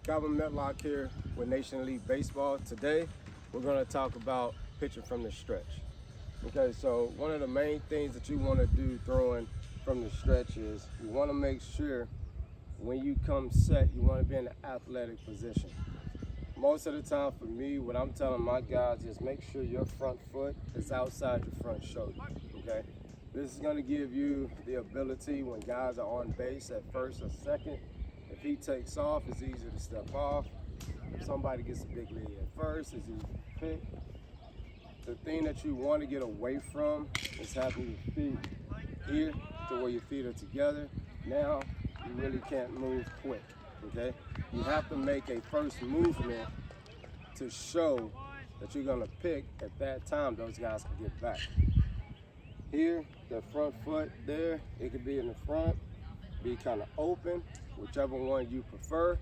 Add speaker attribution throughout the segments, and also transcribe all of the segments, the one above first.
Speaker 1: Calvin Metlock here with Nation Elite Baseball. Today, we're going to talk about pitching from the stretch. Okay, so one of the main things that you want to do throwing from the stretch is you want to make sure when you come set, you want to be in an athletic position. Most of the time for me, what I'm telling my guys is make sure your front foot is outside your front shoulder, okay? This is going to give you the ability when guys are on base at first or second. If he takes off, it's easier to step off. If somebody gets a big lead at first, it's easy to pick. The thing that you want to get away from is having your feet here to where your feet are together. Now, you really can't move quick, okay? You have to make a first movement to show that you're going to pick. At that time, those guys can get back. Here, the front foot there, it could be in the front, be kind of open, whichever one you prefer,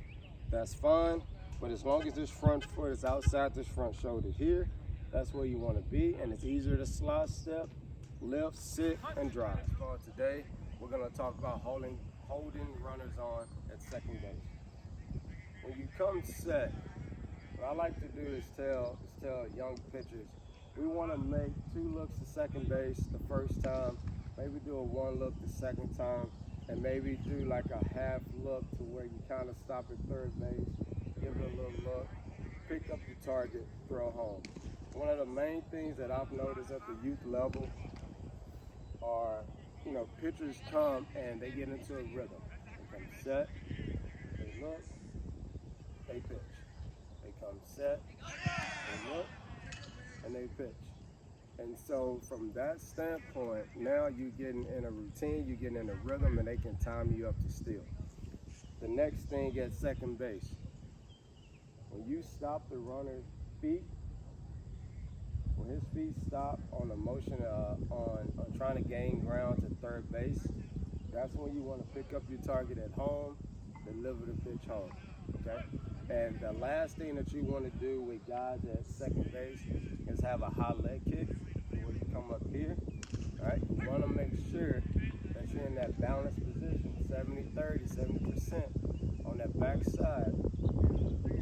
Speaker 1: that's fine. But as long as this front foot is outside this front shoulder here, that's where you want to be, and it's easier to slide step, lift, sit, and drive. For today, we're going to talk about holding runners on at second base. When you come set, what I like to do is tell young pitchers, we want to make 2 looks to second base the first time, maybe do a 1 look the second time, and maybe do like a half look to where you kind of stop at third base, give it a little look, pick up your target, throw home. One of the main things that I've noticed at the youth level are, pitchers come and they get into a rhythm. They come set, they look, they pitch. They come set, they look, and they pitch. And so from that standpoint, now you're getting in a routine, you're getting in a rhythm, and they can time you up to steal. The next thing at second base, when you stop the runner's feet, when his feet stop on the motion on trying to gain ground to third base, that's when you want to pick up your target at home, deliver the pitch home, okay? And the last thing that you want to do with guys at second base is have a high leg kick where you come up here, all right? You want to make sure that you're in that balanced position, 70-30, 70% on that back side.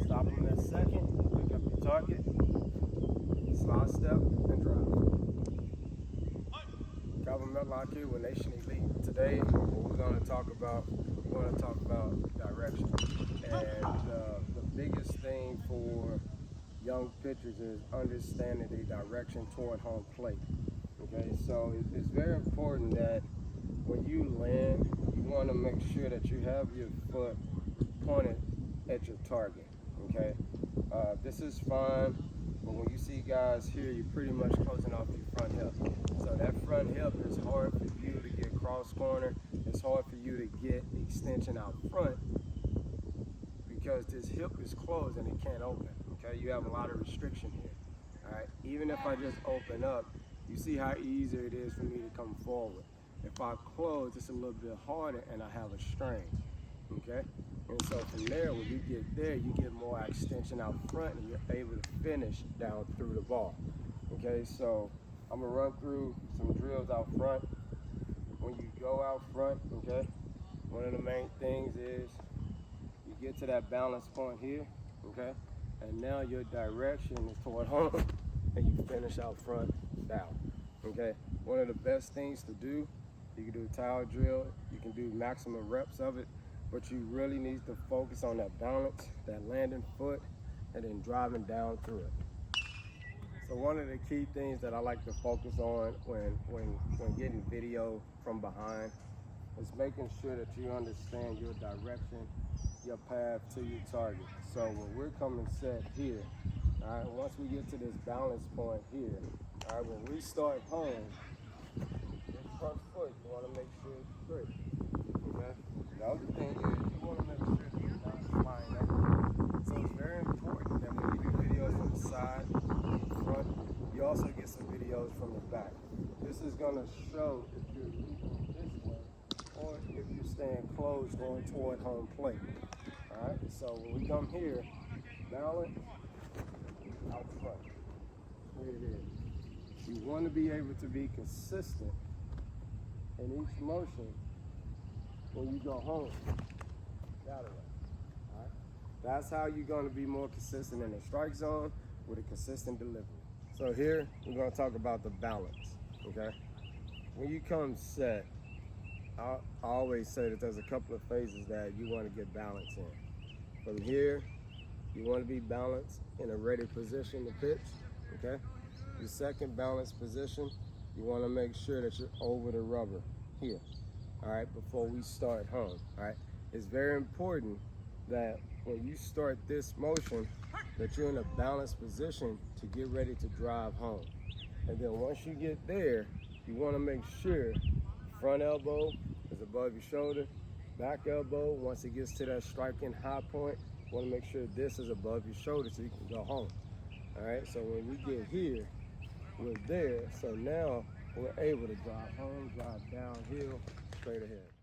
Speaker 1: Stop them at second, pick up your target, slide step, and drive. Calvin Metlock here with Nation Elite. Today, what we're going to talk about, direction. And the biggest thing for young pitchers is understanding the direction toward home plate. Okay, so it's very important that when you land, you want to make sure that you have your foot pointed at your target. Okay, this is fine, but when you see guys here, you're pretty much closing off your front hip. So that front hip is hard for you to get cross corner. It's hard for you to get extension out front because this hip is closed and it can't open. Okay, you have a lot of restriction here. All right, even if I just open up, you see how easy it is for me to come forward. If I close, it's a little bit harder and I have a strain. Okay, and so from there, when you get there, you get more extension out front and you're able to finish down through the ball. Okay, so I'm gonna run through some drills out front. When you go out front, okay, one of the main things is you get to that balance point here, okay, and now your direction is toward home and you finish out front down, okay. One of the best things to do, you can do a towel drill, you can do maximum reps of it, but you really need to focus on that balance, that landing foot, and then driving down through it. So one of the key things that I like to focus on when getting video from behind is making sure that you understand your direction, your path to your target. So when we're coming set here, all right, once we get to this balance point here, all right, when we start home, this front foot, you want to make sure it's straight, okay? The other thing is you want to make sure that you're not flying up. So it's very important that when you do videos from the side, front, you also get some videos from the back. This is going to show if you're moving this way or if you're staying closed going toward home plate. All right, so when we come here, balance, out front, straight ahead. You want to be able to be consistent in each motion when you go home. That way. All right? That's how you're going to be more consistent in the strike zone with a consistent delivery. So here, we're going to talk about the balance, okay? When you come set, I always say that there's a couple of phases that you want to get balance in. From here, you want to be balanced in a ready position to pitch, okay? Your second balanced position, you want to make sure that you're over the rubber here, all right, before we start home, all right? It's very important that when you start this motion, that you're in a balanced position to get ready to drive home. And then once you get there, you want to make sure front elbow is above your shoulder, back elbow, once it gets to that striking high point, you want to make sure this is above your shoulder so you can go home. All right, so when we get here, we're there. So now we're able to drive home, drive downhill, straight ahead.